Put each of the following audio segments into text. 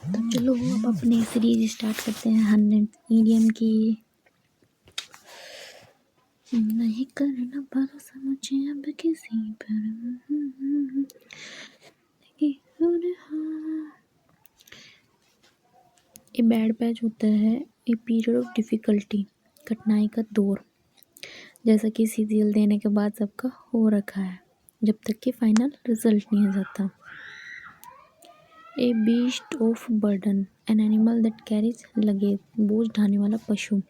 तो चलो अब अपनी सीरीज स्टार्ट करते हैं 100 मीडियम की। नहीं करना भरोसा मुझे अब किसी पर। ये बैड पैच होता है, ये पीरियड ऑफ डिफ़िकल्टी, कठिनाई का दौर, जैसा कि सीरियल देने के बाद सबका हो रखा है, जब तक कि फाइनल रिजल्ट नहीं आ जाता। ए beast of burden, an animal that carries luggage, बोझ ढाने वाला पशु।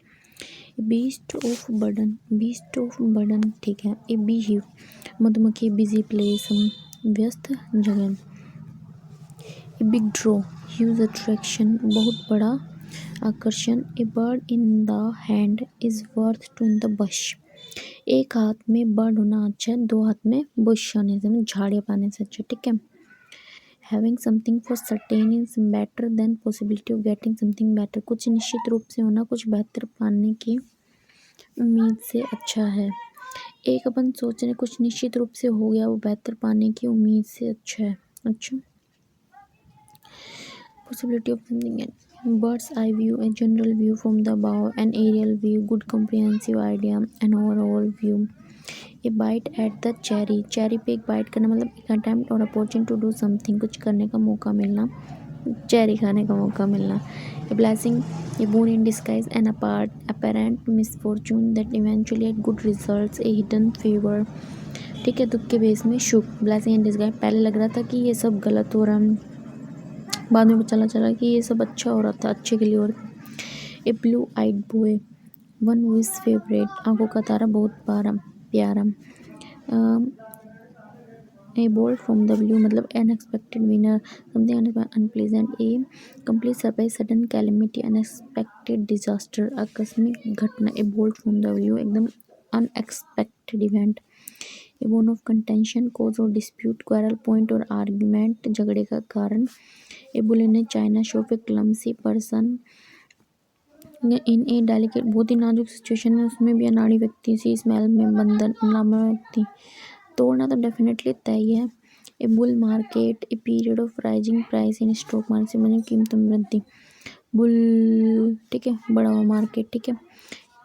बीस्ट ऑफ बर्डन ठीक है। ए बी हिव, मधुमक्खी, बिजी प्लेस, व्यस्त जगह। A big draw, huge attraction, बहुत बड़ा आकर्षण। A bird in the hand is worth two in the bush, एक हाथ में बर्ड होना अच्छा है, दो हाथ में बुश होने से, झाड़ियाँ पाने से अच्छा। ठीक है। Having something for certain is better than possibility of getting something better, कुछ निश्चित रूप से होना कुछ बेहतर पाने की उम्मीद से अच्छा है। एक अपन सोच रहे कुछ निश्चित रूप से हो गया, वो बेहतर पाने की उम्मीद से अच्छा है। अच्छा, possibility of something else. Bird's eye view, a general view from the above, an aerial view, good comprehensive idea, an overall view. A bite at the cherry, cherry पे एक बाइट करना मतलब एक अटैम्प्ट और अपॉर्चुनिटी टू डू समथिंग, कुछ करने का मौका मिलना, चेरी खाने का मौका मिलना। A blessing, a boon in disguise, an apparent misfortune that eventually at good results, a hidden favour. ठीक है, दुख के बेस में शुभ, ब्लेसिंग इन डिस्गाइज, पहले लग रहा था कि ये सब गलत हो रहा है, बाद में चला चला कि ये सब अच्छा हो रहा था, अच्छे के लिए हो रहा था। A blue eyed boy, one who is favourite, आंखों का तारा बहुत प्यारा। A bolt from the blue मतलब unexpected winner, something unpleasant. A complete surprise, sudden calamity, unexpected disaster, आकस्मिक घटना। A bolt from the blue एकदम unexpected event. A bone of contention, cause or dispute, quarrel, point or argument, झगड़े का कारण। A bull in a china shop, a clumsy person in a delicate, बहुत ही नाजुक situation है, उसमें भी अनाड़ी व्यक्ति, सी स्मेल में बंधन, लामा व्यक्ति, तोड़ना तो डेफिनेटली तय है। ए bull market, A period of rising price in stock market से मतलब कीमतों में वृद्धि, बुल ठीक है, बड़ा हुआ मार्केट। ठीक है।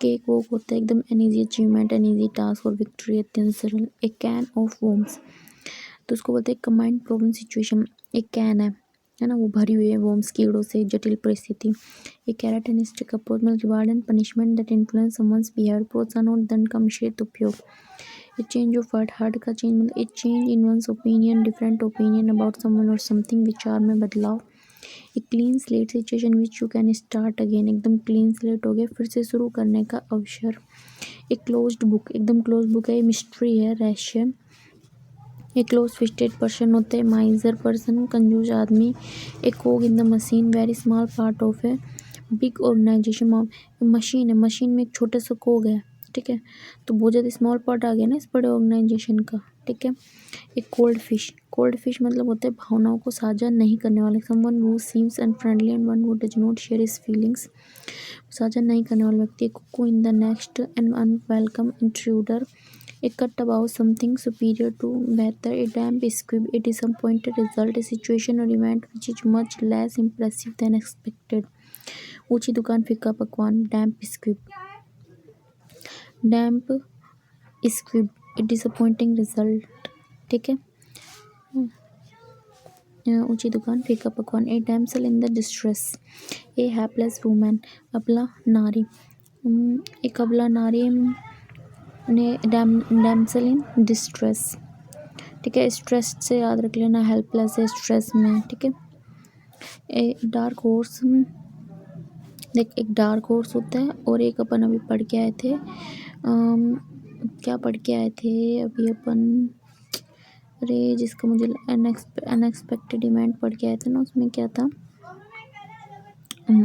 केक वोक होता है एकदम an easy achievement, an easy task और विक्ट्री अत्यंत सरल। ए कैन ऑफ वॉर्म्स, तो उसको बोलते हैं कंबाइंड प्रॉब्लम सिचुएशन। एक कैन है ना, वो भरी हुई है वॉर्म्स, कीड़ों से, जटिल परिस्थिति। एक कैरेट एंड स्टिक अप्रोच मतलब reward and punishment that influence someone's behaviour, प्रोत्साहन और दंड का मिश्रित उपयोग। ए चेंज ऑफ हार्ट का चेंज मतलब ए change in once opinion, different opinion about someone और समथिंग, विचार में बदलाव। एक clean slate situation which you can start again, एकदम क्लीन स्लेट हो गया, फिर से शुरू करने का अवसर। एक क्लोज्ड बुक, एकदम क्लोज बुक है, मिस्ट्री है, रहस्य। एक क्लोज फिस्टेड पर्सन होते हैं, माइजर पर्सन, कंजूस आदमी। एक cog in the machine, very small part of है, बिग ऑर्गेनाइजेशन। मशीन है, मशीन में एक छोटा सा कोग है। ठीक है, तो बहुत ज़्यादा स्मॉल पार्ट आ गया ना इस बड़े ऑर्गेनाइजेशन का। ठीक है। एक कोल्ड फिश मतलब होता है भावनाओं को साझा नहीं करने वाले, someone who seems unfriendly and one who does not share his feelings, साझा नहीं करने वाला व्यक्ति। Cuckoo in the nest, an unwelcome intruder. A cut about something superior to better, a damp squib, a disappointed result, a situation or event which is much less impressive than expected. ऊंची दुकान, फीका पकवान, damp squib, a disappointing result। ठीक है। ऊंची दुकान, फीका पकवान। ए damsel in the distress, a helpless woman, अबला नारी। एक अबला नारी ने डैमसेल इन डिस्ट्रेस। ठीक है, स्ट्रेस से याद रख लेना, हेल्पलेस है स्ट्रेस में। ठीक है। ए डार्क हॉर्स, देख एक डार्क हॉर्स होता है और एक अपन अभी पढ़ के आए थे, क्या पढ़ के आए थे अभी अपन, अरे जिसका मुझे अनएक्सपेक्टेड इवेंट पढ़ के आए थे ना, उसमें क्या था,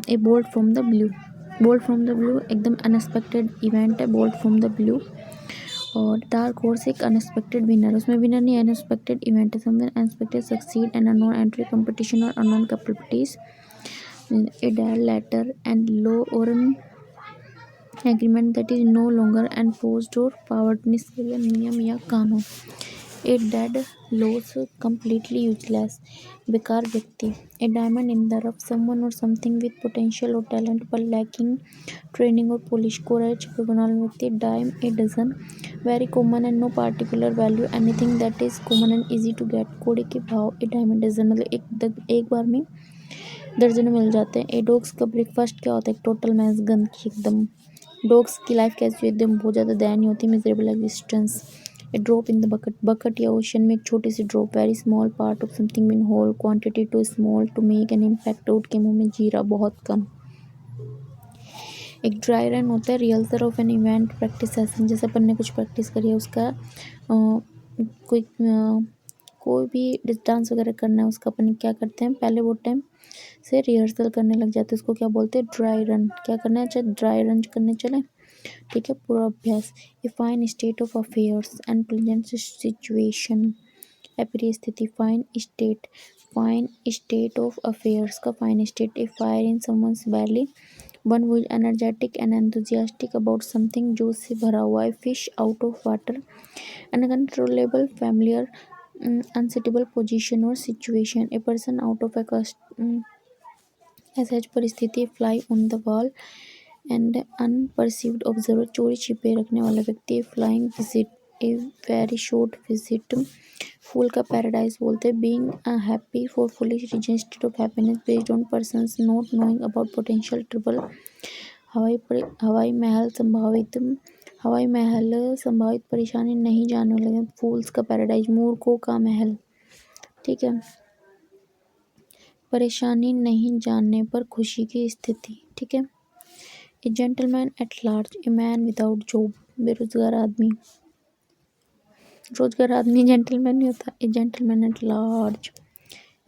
a bolt from the blue. Bolt from the blue एकदम अनएक्सपेक्टेड इवेंट है, बोल्ट फ्रॉम द ब्लू। और डार्क हॉर्स एक अनएक्सपेक्टेड विनर, उसमें विनर नहीं, अनएक्सपेक्टेड इवेंट है, something unexpected succeed and unknown entry competition or unknown capabilities. A dead letter and law or agreement that is no longer enforced or powered, निष्क्रिय नियम या कानून। A dead loss completely useless, बेकार व्यक्ति. A diamond in the rough, someone or something with potential or talent but lacking training or polish. कोरा गुणाल व्यक्ति. Dime a dozen, very common and no particular value, anything that is common and easy to get. कोड़े के भाव. A dime a dozen मतलब एक बार में दर्जनों मिल जाते हैं. ए डॉग्स का ब्रेकफास्ट क्या होता है? टोटल मैस गंदगी एकदम. डॉग्स की लाइफ कैसी होती है? एकदम बहुत ज़्यादा दयनीय होती है. Miserable existence. A drop in the bucket. Bucket या ओशन में एक छोटी सी drop. Very small part of something mean whole. Quantity too small to make an impact. ऊँट के मुंह में जीरा बहुत कम. एक ड्राई रन होता है rehearsal of an event practice session. जैसे अपन ने कुछ प्रैक्टिस करी है उसका कोई भी डांस वगैरह करना है उसका अपन क्या करते हैं पहले वो टाइम से रिहर्सल करने लग जाते हैं. उसको क्या बोलते हैं? Dry run. क्या करना है? अच्छा ड्राई रन करने चले. ठीक है, पूरा अभ्यास. A fine state of affairs and present situation. अप्रिय स्थिति. फाइन स्टेट ऑफ अफेयर्स का fine state. A fire in someone's belly. One who is energetic and enthusiastic about something. जोश से भरा हुआ है. Fish out of water. Uncontrollable familiar unsuitable position or situation. A person out of a असहज परिस्थिति. Fly on the wall and unperceived observer. चोरी छिपे रखने वाला व्यक्ति. Flying visit. A very short visit. Fool का पैराडाइज बोलते हैं. Being happy for foolish reason instead of happiness based on persons not knowing about potential trouble. हवाई महल संभावित परेशानी नहीं जानने लगे. फूल्स का पैराडाइज. मूर्खों का महल. ठीक है, परेशानी नहीं जानने पर खुशी की स्थिति. ठीक है. ए gentleman at large. A man without job. बेरोजगार आदमी. रोजगार आदमी जेंटलमैन नहीं होता. ए gentleman at large.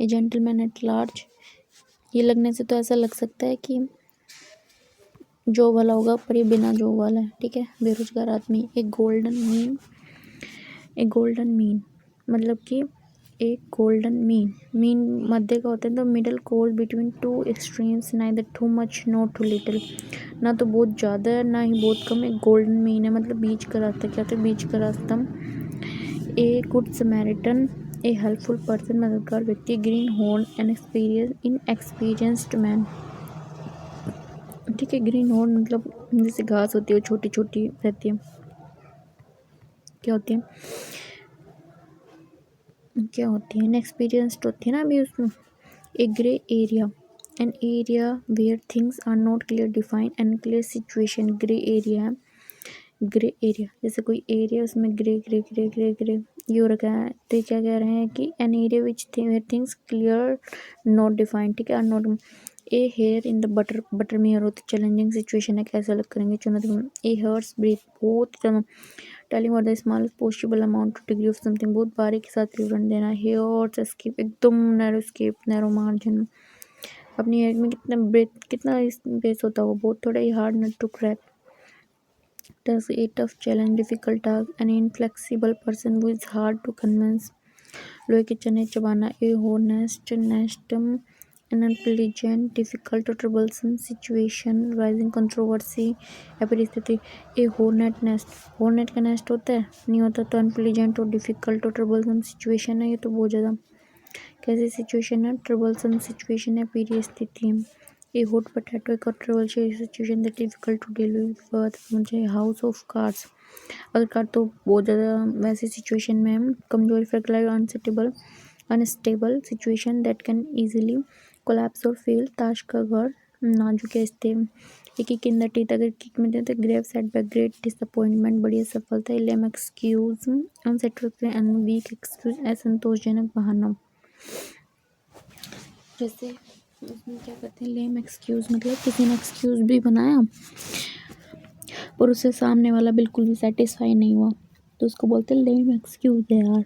A gentleman at large. ये लगने से तो ऐसा लग सकता है कि जॉब वाला होगा पर ये बिना जॉब वाला है. ठीक है, बेरोजगार आदमी. ए गोल्डन मीन. ए गोल्डन मीन मतलब कि एक गोल्डन मीन मध्य का होता है. तो middle course between two extremes. Neither too much not too little. ना तो बहुत ज़्यादा है ना ही बहुत कम. एक गोल्डन मीन है मतलब बीच का रास्ता. क्या होता है? बीच का रास्ता. A good Samaritan. A helpful person मददगार व्यक्ति. Green horn an inexperienced man. ठीक है, ग्रीन हॉर्न मतलब जैसे घास होती है वो छोटी छोटी रहती है. क्या होती है? इनएक्सपीरियंस्ड होती है ना अभी उसमें. A grey area. An area where things are not clear defined. Unclear situation. Grey area है. ग्रे एरिया जैसे कोई एरिया उसमें grey grey grey grey grey ये हो रखा है. तो ये क्या कह रहे हैं कि an area which things clear not defined. ठीक है, are not. A hair in the butter में हेयर होती. चैलेंजिंग सिचुएशन है. कैसे अलग करेंगे? चुनौतीपूर्ण. A hair's breadth. बहुत टेलिंग और the smallest possible amount degree of something. बहुत बारीक के साथ विवरण देना. Hair's escape. एकदम नैरो स्केप नैरो मार्जिन. अपनी हेड में कितना स्पेस होता है वो बहुत थोड़ा ही. Hard nut to crack. Does a tough challenge, difficult task, an inflexible person who is hard to convince. लोहे के चने चबाना. A honest nest, an unpleasant, difficult or troublesome situation, rising controversy, परिस्थिति. A hornet nest. hornet का nest होता है? नहीं होता. तो unpleasant और difficult और troublesome situation है. ये तो बहुत ज़्यादा कैसी सिचुएशन है? troublesome situation है. परिस्थिति है. A hot potato, a controversial situation that is difficult to deal with. मुझे हाउस ऑफ कार्ड्स. अगर कार्ड तो बहुत ज़्यादा वैसी सिचुएशन में है. कमजोरी fragile unstable situation that can easily collapse और फेल. ताश का घर. नाजुक है स्थे. एक किक इन द टीथ. अगर किक में देते ग्रेव सेटबैक. Great disappointment. बड़ी असफलता. Lame excuse. Unsatisfactory and weak excuse. असंतोषजनक बहाना. जैसे उसमें क्या करते हैं? लेम एक्सक्यूज़ मतलब किसी ने एक्सक्यूज़ भी बनाया पर उससे सामने वाला बिल्कुल भी सेटिस्फाई नहीं हुआ तो उसको बोलते हैं लेम एक्सक्यूज़ है यार,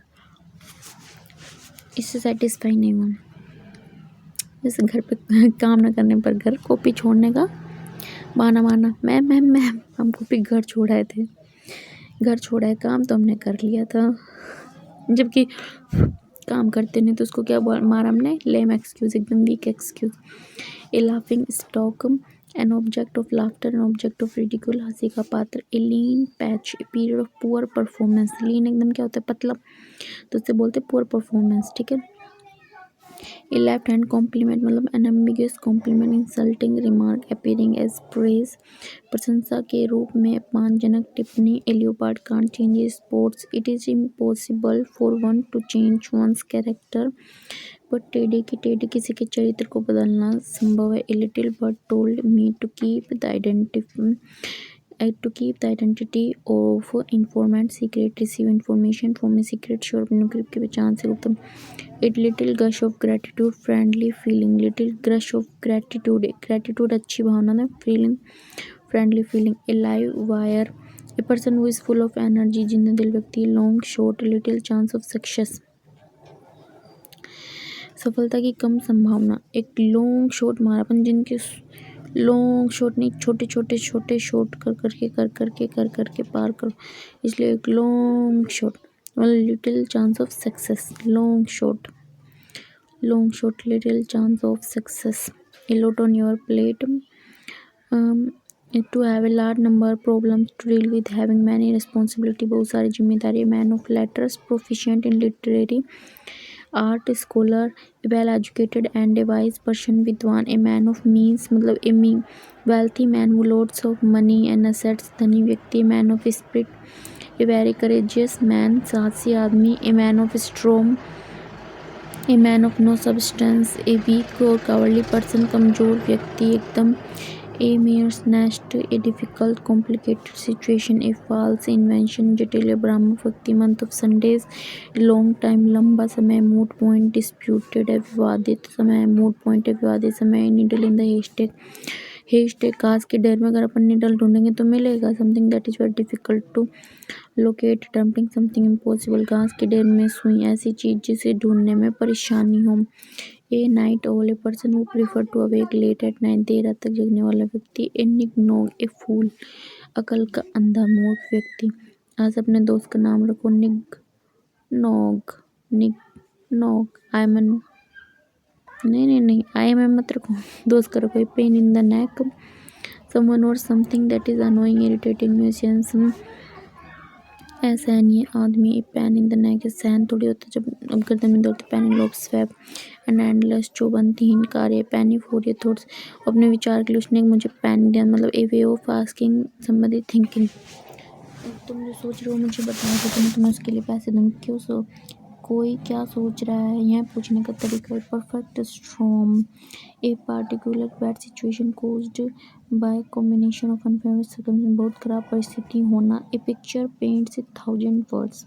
इससे सेटिस्फाई नहीं हुआ. जैसे घर पे काम ना करने पर घर कॉपी छोड़ने का बहाना मारना. मैम हम कॉपी घर छोड़ाए थे. घर छोड़ा है काम तो हमने कर लिया था जबकि काम करते नहीं. तो उसको क्या मारा हमने? Lame excuse. एकदम weak excuse. A laughing stock. An object of laughter, an object of ridicule, हंसी का पात्र। A lean patch, a period of poor performance. Lean एकदम क्या होता है, पतला, तो उससे बोलते हैं पुअर परफॉर्मेंस, ठीक है। ए लेफ्ट हैंड कॉम्प्लीमेंट मतलब an ambiguous compliment, insulting remark appearing as praise, प्रशंसा के रूप में अपमानजनक टिप्पणी। A leopard can't change his spots, it is impossible for one to change one's character, but टेडी किसी के चरित्र को बदलना संभव है। A little bird told me to keep the identity of informant secret, receive information from a secret shore, अपने group की पहचान से गुप्त। It little gush of gratitude, friendly feeling, little gush of gratitude अच्छी भावना ना, feeling friendly feeling। A live wire, a person who is full of energy, जिंदा दिल व्यक्ति। Long shot, little chance of success, सफलता की कम संभावना। एक लॉन्ग शॉट मारा अपन, जिनके लॉन्ग शॉट नहीं, छोटे शॉट कर करके पार करो, इसलिए एक long shot. Little chance of success, long shot little chance of success. A lot on your plate, to have a large number problem to deal with, having many responsibility, बहुत सारी जिम्मेदारी। Man of letters, proficient in literary art, scholar, well educated and a wise person, विद्वान। A man of means मतलब a me wealthy man who lots of money and assets, धनी व्यक्ति। Man of spirit, a very courageous man, साहसी आदमी। A man of strong, a man of no substance, a weak और cowardly person, कमजोर व्यक्ति एकदम। A mare's nest, a difficult complicated situation, a false invention, जटिल भ्रामक व्यक्ति। Month of Sundays, long time लंबा समय। मूड पॉइंट, डिस्प्यूटेड है विवादित समय, मूड पॉइंट है विवादित समय। नीडल इन द हेस्टेक, घास के ढेर में अगर अपन नीडल ढूंढेंगे तो मिलेगा। Something that is very difficult to locate, dumping something impossible, घास के ढेर में सुई, ऐसी चीज जिसे ढूंढने में परेशानी हो। A night owl, a person who prefer to awake late at night, देर रात तक जगने वाला व्यक्ति। ए निगनॉग, ए फूल, अकल का अंधा मूर्ख व्यक्ति। आज अपने दोस्त का नाम रखो निगनॉग, निगनॉग। आई एम नहीं आई एम मत रखो, दोस्त का रखो। Pain in the neck, someone और something that is annoying, irritating, nuisance, असहनीय आदमी। पैन इन द नेक, सहन थोड़ी होता जब गर्दन में दर्द। Penelope's web, an endless, चौबंदहीन कार्य। पैनी फॉर योर थॉट्स, अपने विचार के लिए उसने मुझे पैन दिया, मतलब a way of asking somebody thinking. तुम जो सोच रहे हो मुझे बताओ तो तुम्हें उसके लिए पैसे दूंगी। क्यों कोई क्या सोच रहा है, यह पूछने का तरीका। Perfect storm, a particular bad situation caused by combination of unfavourable circumstances, बहुत खराब परिस्थिति होना। A picture paints 1,000 words,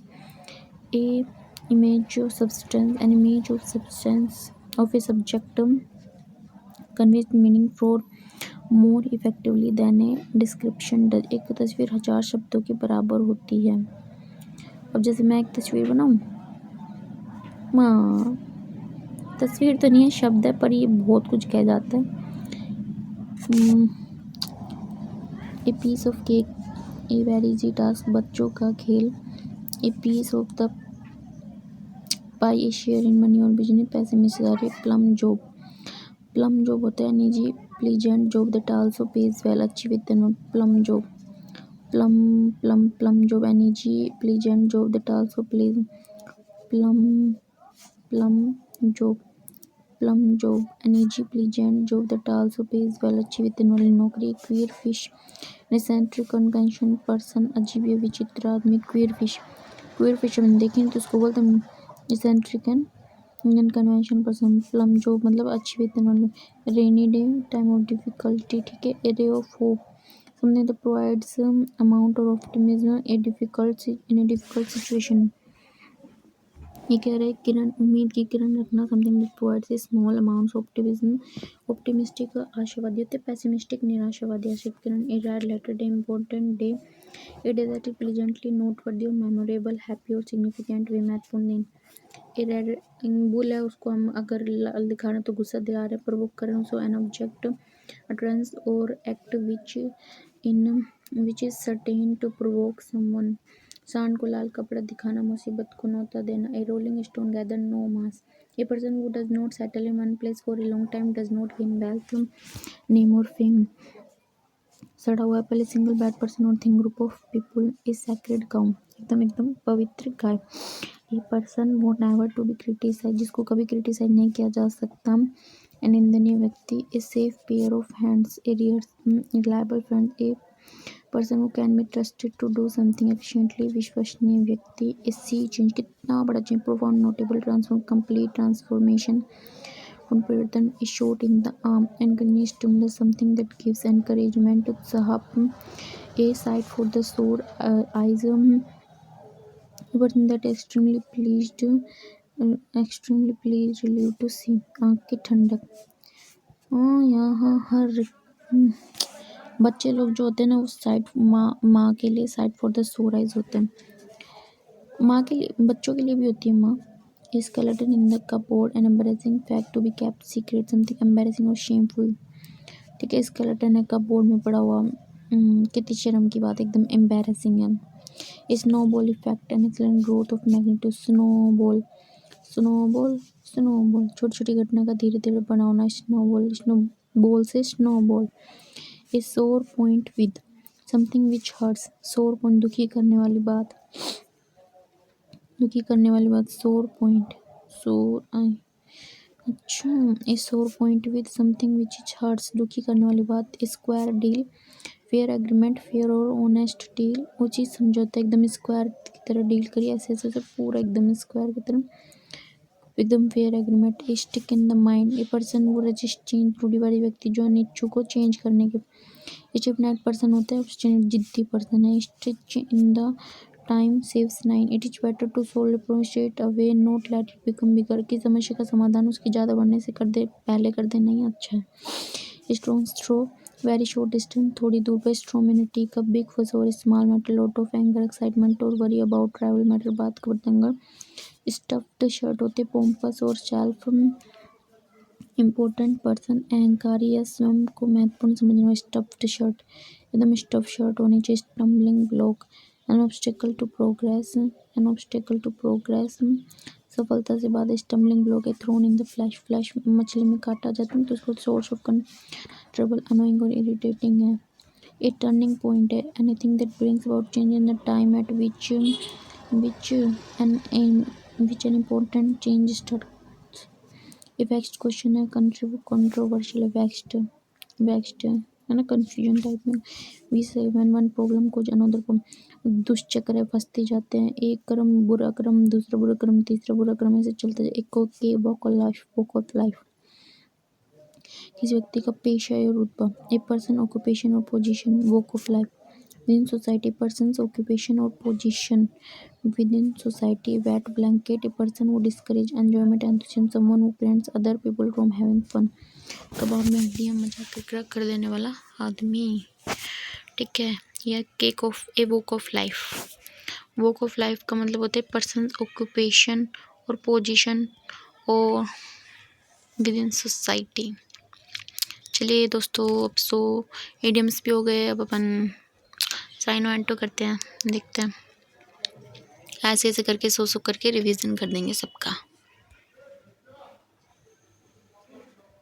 a image of substance, an image of substance of a subject conveys meaning for more effectively than a description does। एक तस्वीर 1000 शब्दों के बराबर होती है। अब जैसे मैं एक तस्वीर बनाऊं, हाँ तस्वीर तो नहीं है, शब्द है, पर ये बहुत कुछ कह जाता है। A piece of cake, a very easy task, बच्चों का खेल। A piece of the pie, a share in money और बिजनेस, पैसे में हिस्सेदारी। प्लम जॉब होता है निजी pleasant job that also pays well, अच्छी वेतन। Plum job, plum job, an easy pleasant job that also pays. Plum job, an easy pleasant job that also pays well, अच्छी वेतन वाली नौकरी। Queer fish, eccentric convention person, अजीब या विचित्र आदमी। क्वीयर फिश हमने देखी तो उसको बोलते हैं eccentric and convention person. Plum job मतलब अच्छी वेतन वाली। Rainy day, time of difficulty, ठीक है। A ray of hope, something that provides amount और optimism in a difficult situation. ये कह रहे हैं किरण, उम्मीद की किरण रखना। Something that provides a small amounts optimism, optimistic आशावादी होते हैं, पेसिमिस्टिक निराशावादी। आशा की किरण। A red letter day, important day, a day that is pleasantly noteworthy और मेमोरेबल, हैप्पी और सिग्निफिकेंट वे, महत्वपूर्ण दिन। ए रेड बुल है, उसको हम अगर दिखा रहे हैं तो गुस्सा दिला रहे हैं, प्रवोक कर रहे हैं। सो एन ऑब्जेक्ट, अटरेंस और act which is certain to provoke someone. सांड को लाल कपड़ा दिखाना, मुसीबत को न्योता देना। A rolling stone gather no moss, A person who does not settle in one place for a long time does not gain wealth, name or fame. सड़ा हुआ Apple, a single bad person or thing, group of people, a sacred cow, एकदम एकदम पवित्र गाय. A person who never to be criticized, जिसको कभी criticise नहीं किया जा सकता. निंदनीय व्यक्ति, a safe pair of hands, a reliable friend, a person who can be trusted to do something efficiently, विश्वसनीय व्यक्ति. A sea change, कितना बड़ा change, profound, notable, transform, complete transformation, परिवर्तन. A shot in the arm, encouraging stimulus, something that gives encouragement, उत्साह. A sight for the sore eyes, a person that extremely pleased, relieved to see. आँख की ठंडक. यहाँ हर बच्चे लोग जो होते हैं ना, उस साइड माँ के लिए साइड फॉर द सोर आइज होते हैं. माँ के लिए, बच्चों के लिए भी होती है माँ. Skeleton in the cupboard, an embarrassing fact to be kept secret, something embarrassing और शेमफुल. ठीक है, स्केलेटन है कपबोर्ड में पड़ा हुआ. कितनी शर्म की बात, एकदम एम्बैरेसिंग है. Snowball effect, an excellent growth of magnitude. Snowball snowball snowball, छोटी छोटी घटना का धीरे धीरे बना होना. स्नोबॉल, स्नोबॉल से snowball. A sore point with, something which hurts. Sore point, दुखी करने वाली बात, दुखी करने वाली बात. सोर पॉइंट, सोर आई. अच्छा, a sore point with something which is hurts, दुखी करने वाली बात. Square deal, fair agreement, fair और ऑनेस्ट डील, वो चीज़ समझौता, एकदम स्क्वायर की तरह डील करिए, ऐसे ऐसे से पूरा एकदम स्क्वायर की तरह, एकदम fair agreement. Stick in the mind, a person वो रजिस्ट चेंज, रूढ़िवादी व्यक्ति जो अनिच्छुक को चेंज करने के. स्टिफनेक पर्सन होता है, जिद्दी पर्सन है. Stitch in the time saves 9, it is better to solve problem straight away, not let it become bigger. की समस्या का समाधान उसकी ज़्यादा बढ़ने से कर दे, पहले कर दे नहीं अच्छा है. Stone throw, very short distance, थोड़ी दूर पर. Storm in tea cup, big fuss और small matter, lot of anger, excitement और वरी अबाउट ट्रैवल मैटर, बात का बतंगा. स्टफ्ड शर्ट होते, पोम्पस और सेल्फ इम्पोर्टेंट पर्सन, अहंकारी या स्वयं को महत्वपूर्ण समझने वाला. स्टफ्ड शर्ट, एकदम स्टफ शर्ट होनी चाहिए. Stumbling block, an obstacle to progress, an obstacle to progress, सफलता से बाद. स्टम्बलिंग ब्लॉक है, thorn in the flesh, flesh मछली में काटा जाता है तो उसको सोर्स ऑफ ट्रबल, अनोइंग और इरिटेटिंग है. ए टर्निंग पॉइंट है, anything that brings about change in the time at which an important change start. A vexed question है, कंट्रोवर्शियल है. वेक्स्ड है ना, कंफ्यूजन टाइप में. वी से व्हेन वन प्रॉब्लम को अनदर प्रॉब्लम, दुष्चक्र है, फंसते जाते हैं. एक कर्म बुरा कर्म, दूसरा बुरा कर्म, तीसरा बुरा कर्म, ऐसे चलता है. एक के वॉक ऑफ लाइफ, किसी व्यक्ति का पेशा या रुतबा. ए पर्सन, ऑक्यूपेशन और position, walk of life. With in society, person's occupation or position within society. Wet blanket, a person who discourage enjoyment, enthusiasm, someone who prevents other people from having fun. कबाब में हड्डियाँ मजाक कर देने वाला आदमी. ठीक है, या cake of, a walk of life. Walk of life का मतलब होता है पर्सन, ऑक्यूपेशन और पोजीशन और विद इन सोसाइटी. चलिए दोस्तों, अब सो इडियम्स भी हो गए, अब अपन साइन वाइन तो करते हैं, देखते हैं. ऐसे ऐसे करके सो करके रिवीजन कर देंगे सबका.